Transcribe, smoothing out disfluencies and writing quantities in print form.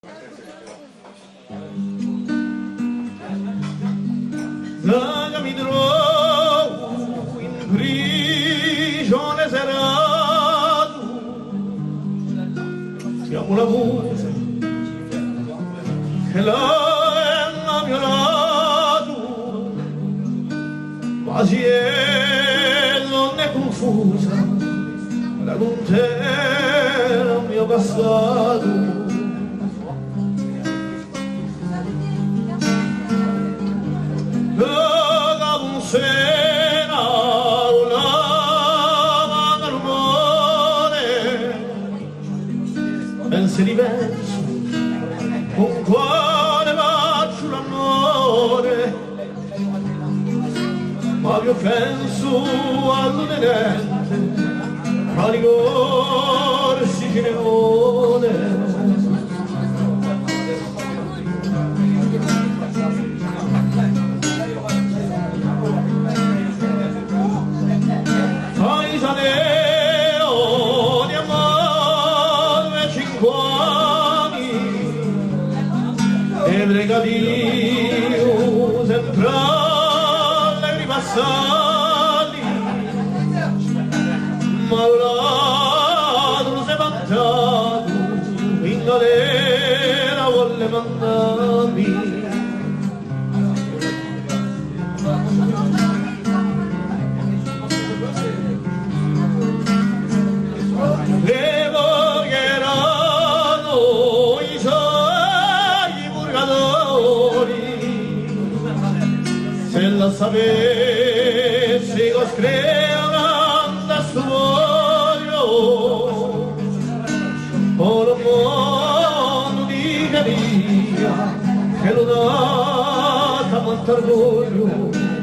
La mi trovo in prigione serrato, siamo la voce che l'ha violato, quasi non è confusa, la contea mio passato. Sena la rumore, pensi diverso, con quale faccio l'amore, ma io penso all'udente, a rigore sicilione. E brigadio sempre alle ripassati, ma il ladro si è vantato, in galera volle mandarmi. Se la sapessi che scrivevano da sto voglio, o il mondo diceria che lo dà tanto orgoglio.